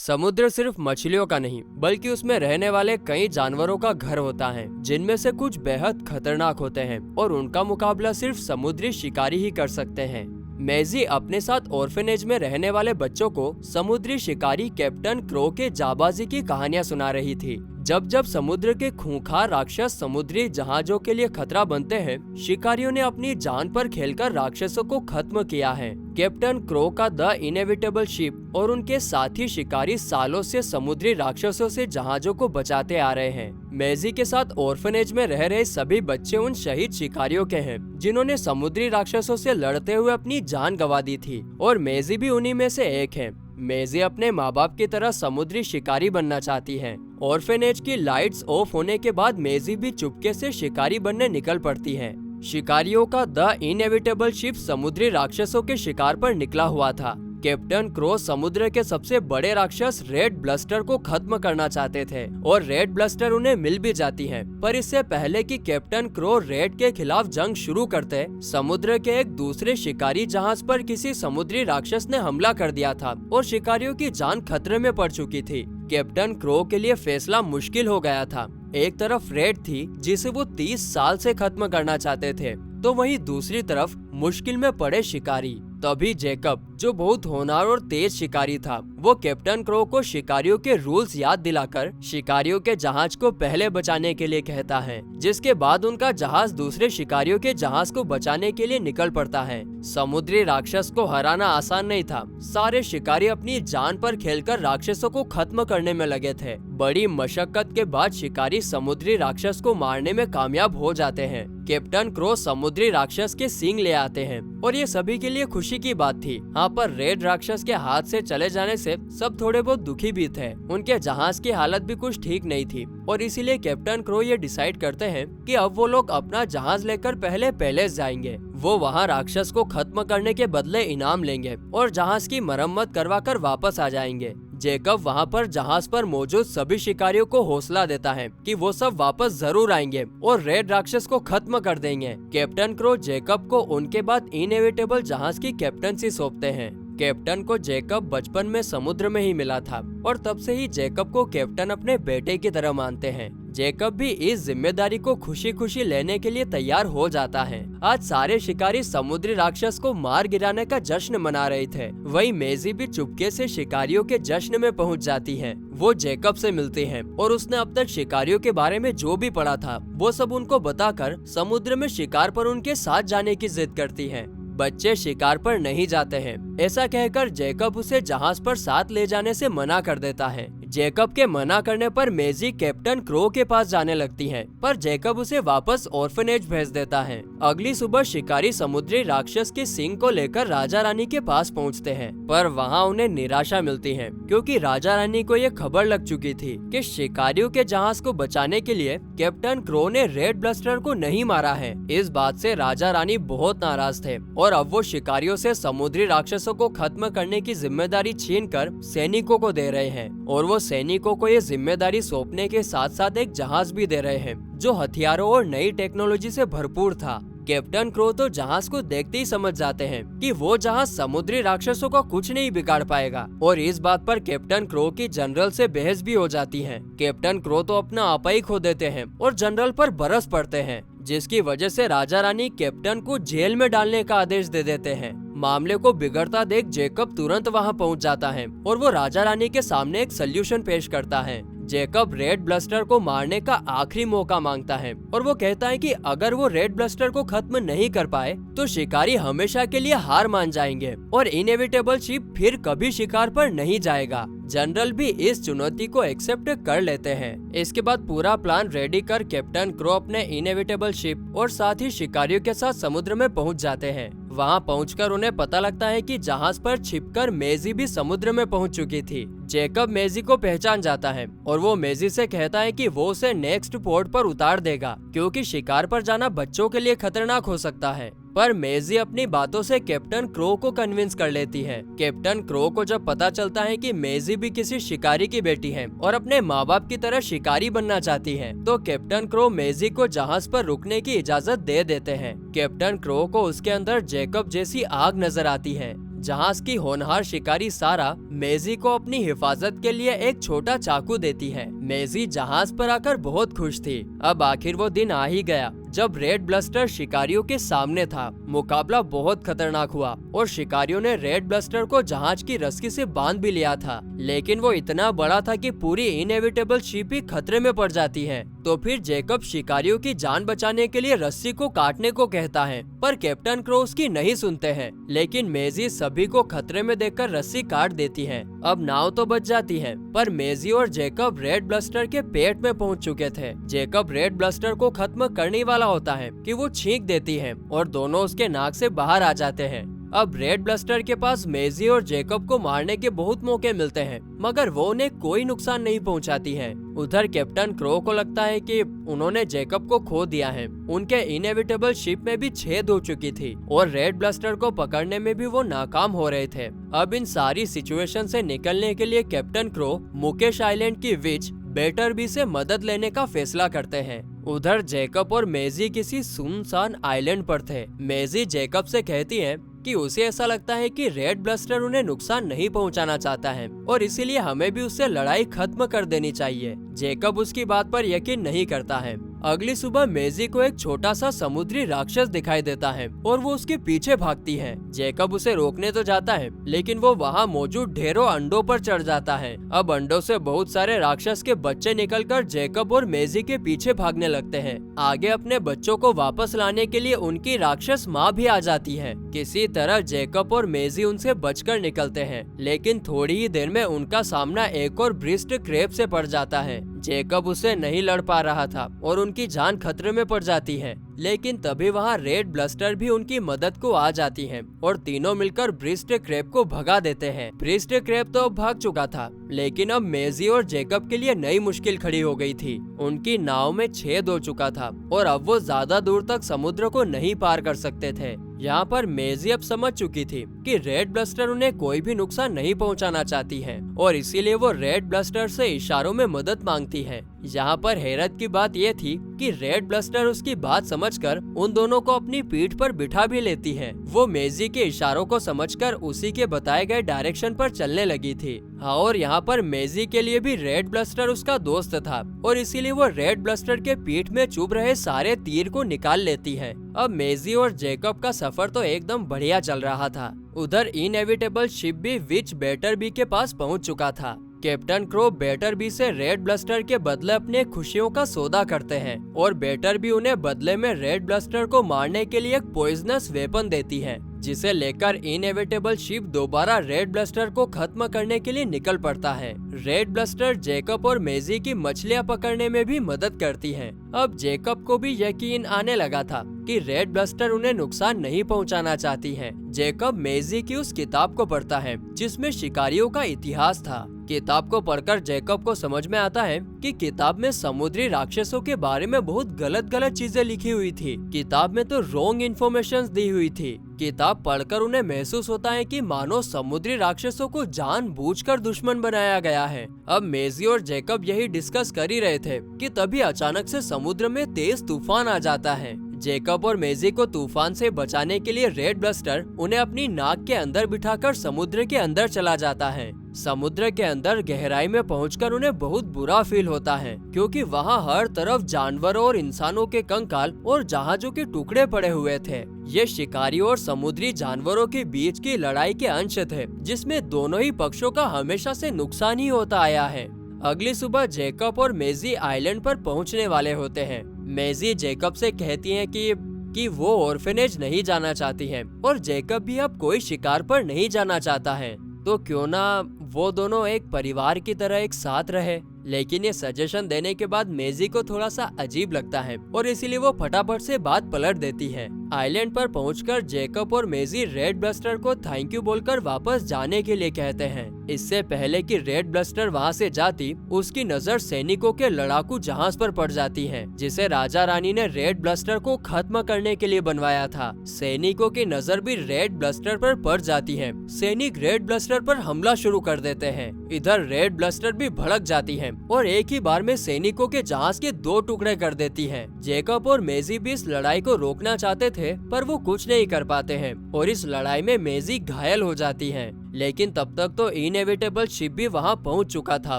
समुद्र सिर्फ मछलियों का नहीं बल्कि उसमें रहने वाले कई जानवरों का घर होता है, जिनमें से कुछ बेहद खतरनाक होते हैं और उनका मुकाबला सिर्फ समुद्री शिकारी ही कर सकते हैं। मैजी अपने साथ ऑर्फेनेज में रहने वाले बच्चों को समुद्री शिकारी कैप्टन क्रो के जाबाजी की कहानियां सुना रही थी। जब जब समुद्र के खूंखार राक्षस समुद्री जहाजों के लिए खतरा बनते हैं, शिकारियों ने अपनी जान पर खेलकर राक्षसों को खत्म किया है। कैप्टन क्रो का द इनएविटेबल शिप और उनके साथी शिकारी सालों से समुद्री राक्षसों से जहाजों को बचाते आ रहे हैं। मैजी के साथ ऑर्फनेज में रह रहे सभी बच्चे उन शहीद शिकारियों के हैं, जिन्होंने समुद्री राक्षसों से लड़ते हुए अपनी जान गंवा दी थी, और मैजी भी उन्हीं में से एक है। मैजी अपने माँ बाप की तरह समुद्री शिकारी बनना चाहती है। ऑर्फेनेज की लाइट्स ऑफ होने के बाद मैजी भी चुपके से शिकारी बनने निकल पड़ती है। शिकारियों का द इनएविटेबल शिप समुद्री राक्षसों के शिकार पर निकला हुआ था। कैप्टन क्रो समुद्र के सबसे बड़े राक्षस रेड ब्लस्टर को खत्म करना चाहते थे, और रेड ब्लस्टर उन्हें मिल भी जाती है। पर इससे पहले कि कैप्टन क्रो रेड के खिलाफ जंग शुरू करते, समुद्र के एक दूसरे शिकारी जहाज पर किसी समुद्री राक्षस ने हमला कर दिया था और शिकारियों की जान खतरे में पड़ चुकी थी। कैप्टन क्रो के लिए फैसला मुश्किल हो गया था। एक तरफ रेड थी जिसे वो 30 साल से खत्म करना चाहते थे, तो वहीं दूसरी तरफ मुश्किल में पड़े शिकारी। तभी जैकब, जो बहुत होनहार और तेज शिकारी था, वो कैप्टन क्रो को शिकारियों के रूल्स याद दिलाकर शिकारियों के जहाज को पहले बचाने के लिए कहता है, जिसके बाद उनका जहाज दूसरे शिकारियों के जहाज को बचाने के लिए निकल पड़ता है। समुद्री राक्षस को हराना आसान नहीं था। सारे शिकारी अपनी जान पर खेलकर राक्षसों को खत्म करने में लगे थे। बड़ी मशक्कत के बाद शिकारी समुद्री राक्षस को मारने में कामयाब हो जाते हैं। कैप्टन क्रो समुद्री राक्षस के सींग ले आते हैं और ये सभी के लिए खुशी की बात थी। हाँ, पर रेड राक्षस के हाथ से चले जाने से सब थोड़े बहुत दुखी भी थे। उनके जहाज की हालत भी कुछ ठीक नहीं थी, और इसीलिए कैप्टन क्रो ये डिसाइड करते हैं कि अब वो लोग अपना जहाज लेकर पहले पैलेस जाएंगे। वो वहाँ राक्षस को खत्म करने के बदले इनाम लेंगे और जहाज की मरम्मत करवाकर वापस आ जाएंगे। जैकब वहाँ पर जहाज पर मौजूद सभी शिकारियों को हौसला देता है कि वो सब वापस जरूर आएंगे और रेड राक्षस को खत्म कर देंगे। कैप्टन क्रो जैकब को उनके बाद इनएविटेबल जहाज की कैप्टनसी सौंपते हैं। कैप्टन को जैकब बचपन में समुद्र में ही मिला था, और तब से ही जैकब को कैप्टन अपने बेटे की तरह मानते हैं। जैकब भी इस जिम्मेदारी को खुशी खुशी लेने के लिए तैयार हो जाता है। आज सारे शिकारी समुद्री राक्षस को मार गिराने का जश्न मना रहे थे। वही मैजी भी चुपके से शिकारियों के जश्न में पहुंच जाती है। वो जैकब से मिलती है और उसने अब तक शिकारियों के बारे में जो भी पढ़ा था वो सब उनको बताकर समुद्र में शिकार पर उनके साथ जाने की जिद करती है। बच्चे शिकार पर नहीं जाते हैं, ऐसा कहकर जैकब उसे जहाज पर साथ ले जाने से मना कर देता है। जैकब के मना करने पर मैजी कैप्टन क्रो के पास जाने लगती है, पर जैकब उसे वापस ऑर्फनेज भेज देता है। अगली सुबह शिकारी समुद्री राक्षस के सींग को लेकर राजा रानी के पास पहुंचते हैं, पर वहां उन्हें निराशा मिलती है, क्योंकि राजा रानी को ये खबर लग चुकी थी कि शिकारियों के जहाज को बचाने के लिए कैप्टन क्रो ने रेड ब्लस्टर को नहीं मारा है। इस बात से राजा रानी बहुत नाराज थे, और अब वो शिकारियों से समुद्री राक्षसों को खत्म करने की जिम्मेदारी छीनकर सैनिकों को दे रहे हैं, और वो सैनिकों को ये जिम्मेदारी सौंपने के साथ साथ एक जहाज भी दे रहे हैं जो हथियारों और नई टेक्नोलॉजी से भरपूर था। कैप्टन क्रो तो जहाज को देखते ही समझ जाते हैं कि वो जहाज समुद्री राक्षसों का कुछ नहीं बिगाड़ पाएगा, और इस बात पर कैप्टन क्रो की जनरल से बहस भी हो जाती है। कैप्टन क्रो तो अपना आपा ही खो देते हैं और जनरल पर बरस पड़ते हैं, जिसकी वजह से राजा रानी कैप्टन को जेल में डालने का आदेश दे देते हैं। मामले को बिगड़ता देख जैकब तुरंत वहां पहुंच जाता है और वो राजा रानी के सामने एक सल्यूशन पेश करता है। जैकब रेड ब्लस्टर को मारने का आखिरी मौका मांगता है, और वो कहता है कि अगर वो रेड ब्लस्टर को खत्म नहीं कर पाए तो शिकारी हमेशा के लिए हार मान जाएंगे और इनएविटेबल शिप फिर कभी शिकार पर नहीं जाएगा। जनरल भी इस चुनौती को एक्सेप्ट कर लेते हैं। इसके बाद पूरा प्लान रेडी कर कैप्टन क्रो अपने इनएविटेबल शिप और साथ ही शिकारियों के साथ समुद्र में पहुंच जाते हैं। वहां पहुंचकर उन्हें पता लगता है कि जहाज पर छिपकर मैजी भी समुद्र में पहुंच चुकी थी। जैकब मैजी को पहचान जाता है और वो मैजी से कहता है कि वो उसे नेक्स्ट पोर्ट पर उतार देगा, क्योंकि शिकार पर जाना बच्चों के लिए खतरनाक हो सकता है। पर मैजी अपनी बातों से कैप्टन क्रो को कन्विंस कर लेती है। कैप्टन क्रो को जब पता चलता है कि मैजी भी किसी शिकारी की बेटी है और अपने माँ बाप की तरह शिकारी बनना चाहती है, तो कैप्टन क्रो मैजी को जहाज पर रुकने की इजाजत दे देते हैं। कैप्टन क्रो को उसके अंदर जैकब जैसी आग नजर आती है, जहाज की होनहार शिकारी सारा मेजी को अपनी हिफाजत के लिए एक छोटा चाकू देती है। मेजी जहाज पर आकर बहुत खुश थी। अब आखिर वो दिन आ ही गया जब रेड ब्लस्टर शिकारियों के सामने था। मुकाबला बहुत खतरनाक हुआ और शिकारियों ने रेड ब्लस्टर को जहाज की रस्सी से बांध भी लिया था, लेकिन वो इतना बड़ा था कि पूरी इनएविटेबल शिप ही खतरे में पड़ जाती है। तो फिर जैकब शिकारियों की जान बचाने के लिए रस्सी को काटने को कहता है, पर कैप्टन क्रो उसकी नहीं सुनते हैं। लेकिन मेजी सभी को खतरे में देखकर रस्सी काट देती है। अब नाव तो बच जाती है, पर मेजी और जैकब रेड ब्लस्टर के पेट में पहुंच चुके थे। जैकब रेड ब्लस्टर को खत्म करने वाला होता है कि वो छींक देती है और दोनों उसके नाक से बाहर आ जाते हैं। अब रेड ब्लस्टर के पास मेजी और जैकब को मारने के बहुत मौके मिलते हैं, मगर वो उन्हें कोई नुकसान नहीं पहुंचाती है। उधर कैप्टन क्रो को लगता है कि उन्होंने जैकब को खो दिया है। उनके इनएविटेबल शिप में भी छेद हो चुकी थी और रेड ब्लस्टर को पकड़ने में भी वो नाकाम हो रहे थे। अब इन सारी सिचुएशन से निकलने के लिए कैप्टन क्रो मुकेश आइलैंड की विच बेटरबी से मदद लेने का फैसला करते हैं। उधर जैकब और मेजी किसी सुनसान आइलैंड पर थे। मेजी जैकब से कहती है कि उसे ऐसा लगता है कि रेड ब्लस्टर उन्हें नुकसान नहीं पहुंचाना चाहता है और इसीलिए हमें भी उससे लड़ाई खत्म कर देनी चाहिए। जैकब उसकी बात पर यकीन नहीं करता है। अगली सुबह मेजी को एक छोटा सा समुद्री राक्षस दिखाई देता है और वो उसके पीछे भागती है। जैकब उसे रोकने तो जाता है, लेकिन वो वहाँ मौजूद ढेरों अंडों पर चढ़ जाता है। अब अंडों से बहुत सारे राक्षस के बच्चे निकलकर जैकब और मेजी के पीछे भागने लगते हैं। आगे अपने बच्चों को वापस लाने के लिए उनकी राक्षस माँ भी आ जाती है। किसी तरह जैकब और मेजी उनसे बचकर निकलते हैं, लेकिन थोड़ी ही देर में उनका सामना एक और ब्रिस्ट क्रैब से पड़ जाता है। जैकब उससे नहीं लड़ पा रहा था और उनकी जान खतरे में पड़ जाती है, लेकिन तभी वहाँ रेड ब्लस्टर भी उनकी मदद को आ जाती है और तीनों मिलकर ब्रिस्ट क्रैब को भगा देते हैं। ब्रिस्ट क्रैब तो भाग चुका था, लेकिन अब मेजी और जैकब के लिए नई मुश्किल खड़ी हो गई थी। उनकी नाव में छेद हो चुका था और अब वो ज्यादा दूर तक समुद्र को नहीं पार कर सकते थे। यहाँ पर मेजी अब समझ चुकी थी कि रेड ब्लस्टर उन्हें कोई भी नुकसान नहीं पहुँचाना चाहती है और इसीलिए वो रेड ब्लस्टर से इशारों में मदद मांगती है। यहाँ पर हैरत की बात यह थी कि रेड ब्लस्टर उसकी बात समझकर उन दोनों को अपनी पीठ पर बिठा भी लेती है। वो मेजी के इशारों को समझकर उसी के बताए गए डायरेक्शन पर चलने लगी थी। हाँ, और यहाँ पर मेजी के लिए भी रेड ब्लस्टर उसका दोस्त था और इसीलिए वो रेड ब्लस्टर के पीठ में चुभ रहे सारे तीर को निकाल लेती है। अब मेजी और जैकब का सफर तो एकदम बढ़िया चल रहा था। उधर इनएविटेबल शिप भी विच बेटरबी के पास पहुँच चुका था। कैप्टन क्रो बेटरबी से रेड ब्लस्टर के बदले अपने खुशियों का सौदा करते हैं और बेटरबी उन्हें बदले में रेड ब्लस्टर को मारने के लिए एक पॉइजनस वेपन देती है, जिसे लेकर इनएविटेबल शिप दोबारा रेड ब्लस्टर को खत्म करने के लिए निकल पड़ता है। रेड ब्लस्टर जैकब और मेजी की मछलियां पकड़ने में भी मदद करती है। अब जैकब को भी यकीन आने लगा था कि रेड ब्लस्टर उन्हें नुकसान नहीं पहुंचाना चाहती है। जैकब मेजी की उस किताब को पढ़ता है जिसमें शिकारियों का इतिहास था। किताब को पढ़कर जैकब को समझ में आता है कि किताब में समुद्री राक्षसों के बारे में बहुत गलत चीजें लिखी हुई थी। किताब में तो रॉन्ग इन्फॉर्मेशन दी हुई थी। किताब पढ़कर उन्हें महसूस होता है कि मानो समुद्री राक्षसों को जानबूझकर दुश्मन बनाया गया है। अब मेजी और जैकब यही डिस्कस कर ही रहे थे कि तभी अचानक से समुद्र में तेज तूफान आ जाता है। जैकब और मेजी को तूफान से बचाने के लिए रेड ब्लस्टर उन्हें अपनी नाक के अंदर बिठाकर समुद्र के अंदर चला जाता है। समुद्र के अंदर गहराई में पहुंचकर उन्हें बहुत बुरा फील होता है, क्योंकि वहां हर तरफ जानवरों और इंसानों के कंकाल और जहाजों के टुकड़े पड़े हुए थे। ये शिकारियों और समुद्री जानवरों के बीच की लड़ाई के अंश थे, जिसमें दोनों ही पक्षों का हमेशा से नुकसान ही होता आया है। अगली सुबह जैकब और मेजी आइलैंड पर पहुंचने वाले होते हैं। मेजी जैकब से कहती है कि वो ऑर्फेनेज नहीं जाना चाहती है और जैकब भी अब कोई शिकार पर नहीं जाना चाहता है, तो क्यों ना वो दोनों एक परिवार की तरह एक साथ रहे। लेकिन ये सजेशन देने के बाद मेजी को थोड़ा सा अजीब लगता है और इसीलिए वो फटाफट से बात पलट देती है। आइलैंड पर पहुंचकर जैकब और मेजी रेड ब्लस्टर को थैंक यू बोलकर वापस जाने के लिए कहते हैं। इससे पहले कि रेड ब्लस्टर वहां से जाती, उसकी नजर सैनिकों के लड़ाकू जहाज पर पड़ जाती है, जिसे राजा रानी ने रेड ब्लस्टर को खत्म करने के लिए बनवाया था। सैनिकों की नजर भी रेड ब्लस्टर पर पड़ जाती है। सैनिक रेड ब्लस्टर पर हमला शुरू कर देते हैं। इधर रेड ब्लस्टर भी भड़क जाती है हैं और एक ही बार में सैनिकों के जहाज के 2 टुकड़े कर देती हैं। जेकब और मेजी भी इस लड़ाई को रोकना चाहते थे, पर वो कुछ नहीं कर पाते हैं और इस लड़ाई में मेजी घायल हो जाती है। लेकिन तब तक तो इनएविटेबल शिप भी वहां पहुंच चुका था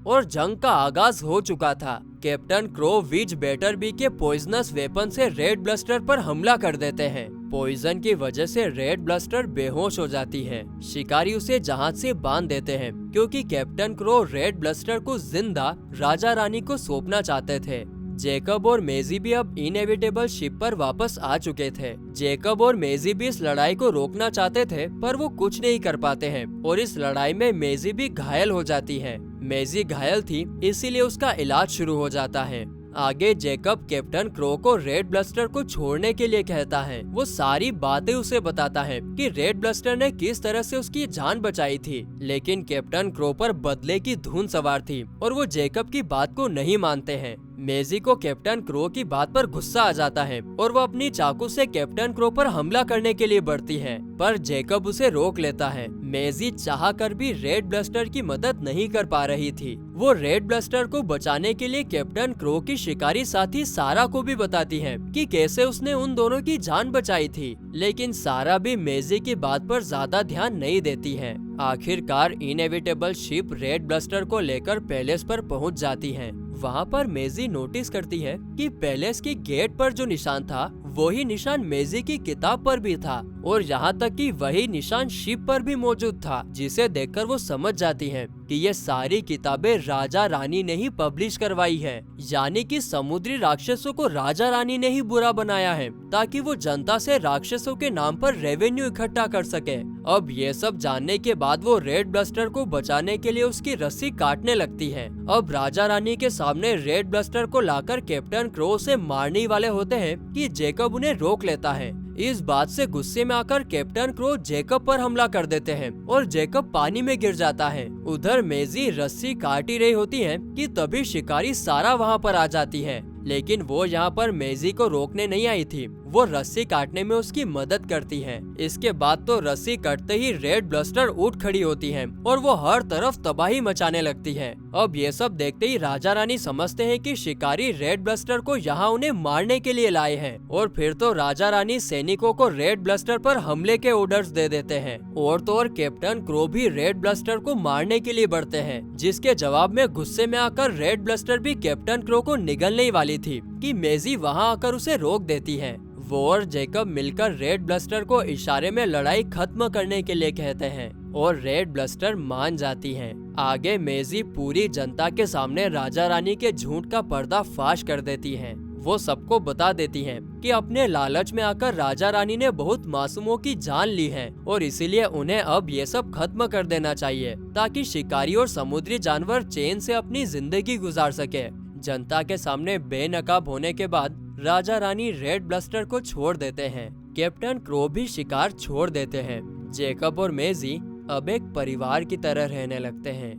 और जंग का आगाज हो चुका था। कैप्टन क्रो विच बेटरबी के पॉइजनस वेपन से रेड ब्लस्टर पर हमला कर देते हैं। पॉइजन की वजह से रेड ब्लस्टर बेहोश हो जाती है। शिकारी उसे जहाज से बांध देते हैं क्योंकि कैप्टन क्रो रेड ब्लस्टर को जिंदा राजा रानी को सौंपना चाहते थे। जेकब और मेजी भी अब इनएविटेबल शिप पर वापस आ चुके थे। जेकब और मेजी भी इस लड़ाई को रोकना चाहते थे, पर वो कुछ नहीं कर पाते हैं और इस लड़ाई में मेजी भी घायल हो जाती है। मेजी घायल थी, इसीलिए उसका इलाज शुरू हो जाता है। आगे जेकब कैप्टन क्रो को रेड ब्लस्टर को छोड़ने के लिए कहता है। वो सारी बातें उसे बताता है कि रेड ब्लस्टर ने किस तरह से उसकी जान बचाई थी, लेकिन कैप्टन क्रो पर बदले की धुन सवार थी और वो जेकब की बात को नहीं मानते हैं। मेजी को कैप्टन क्रो की बात पर गुस्सा आ जाता है और वो अपनी चाकू से कैप्टन क्रो पर हमला करने के लिए बढ़ती है, पर जेकब उसे रोक लेता है। मेजी चाहकर भी रेड ब्लस्टर की मदद नहीं कर पा रही थी। वो रेड ब्लस्टर को बचाने के लिए कैप्टन क्रो की शिकारी साथी सारा को भी बताती है कि कैसे उसने उन दोनों की जान बचाई थी, लेकिन सारा भी मेजी की बात पर ज्यादा ध्यान नहीं देती है। आखिरकार इनएविटेबल शिप रेड ब्लस्टर को लेकर पैलेस पर पहुंच जाती है। वहां पर मेजी नोटिस करती है कि पैलेस के गेट पर जो निशान था वही निशान मेजी की किताब पर भी था और यहाँ तक कि वही निशान शिप पर भी मौजूद था, जिसे देखकर वो समझ जाती है कि ये सारी किताबें राजा रानी ने ही पब्लिश करवाई है। यानी कि समुद्री राक्षसों को राजा रानी ने ही बुरा बनाया है ताकि वो जनता से राक्षसों के नाम पर रेवेन्यू इकट्ठा कर सके। अब ये सब जानने के बाद वो रेड ब्लस्टर को बचाने के लिए उसकी रस्सी काटने लगती है। अब राजा रानी के सामने रेड ब्लस्टर को लाकर कैप्टन क्रो से मारने वाले होते हैं कि जेकब उन्हें रोक लेता है। इस बात से गुस्से में आकर कैप्टन क्रो जेकब पर हमला कर देते हैं और जेकब पानी में गिर जाता है। उधर मेजी रस्सी काट ही रही होती है कि तभी शिकारी सारा वहां पर आ जाती है, लेकिन वो यहाँ पर मेजी को रोकने नहीं आई थी, वो रस्सी काटने में उसकी मदद करती है। इसके बाद तो रस्सी कटते ही रेड ब्लस्टर उठ खड़ी होती है और वो हर तरफ तबाही मचाने लगती है। अब ये सब देखते ही राजा रानी समझते हैं कि शिकारी रेड ब्लस्टर को यहाँ उन्हें मारने के लिए लाए हैं और फिर तो राजा रानी सैनिकों को रेड ब्लस्टर पर हमले के ऑर्डर्स दे देते हैं। और तो और कैप्टन क्रो भी रेड ब्लस्टर को मारने के लिए बढ़ते हैं, जिसके जवाब में गुस्से में आकर रेड ब्लस्टर भी कैप्टन क्रो को निगलने ही वाली थी कि मेजी वहाँ आकर उसे रोक देती है। वो और जेकब मिलकर रेड ब्लस्टर को इशारे में लड़ाई खत्म करने के लिए कहते हैं और रेड ब्लस्टर मान जाती है। आगे मेजी पूरी जनता के सामने राजा रानी के झूठ का पर्दा फाश कर देती है। वो सबको बता देती है कि अपने लालच में आकर राजा रानी ने बहुत मासूमों की जान ली है और इसीलिए उन्हें अब ये सब खत्म कर देना चाहिए ताकि शिकारी और समुद्री जानवर चैन से अपनी जिंदगी गुजार सके। जनता के सामने बेनकाब होने के बाद राजा रानी रेड ब्लस्टर को छोड़ देते हैं। कैप्टन क्रो भी शिकार छोड़ देते हैं। जेकब और मेजी अब एक परिवार की तरह रहने लगते हैं।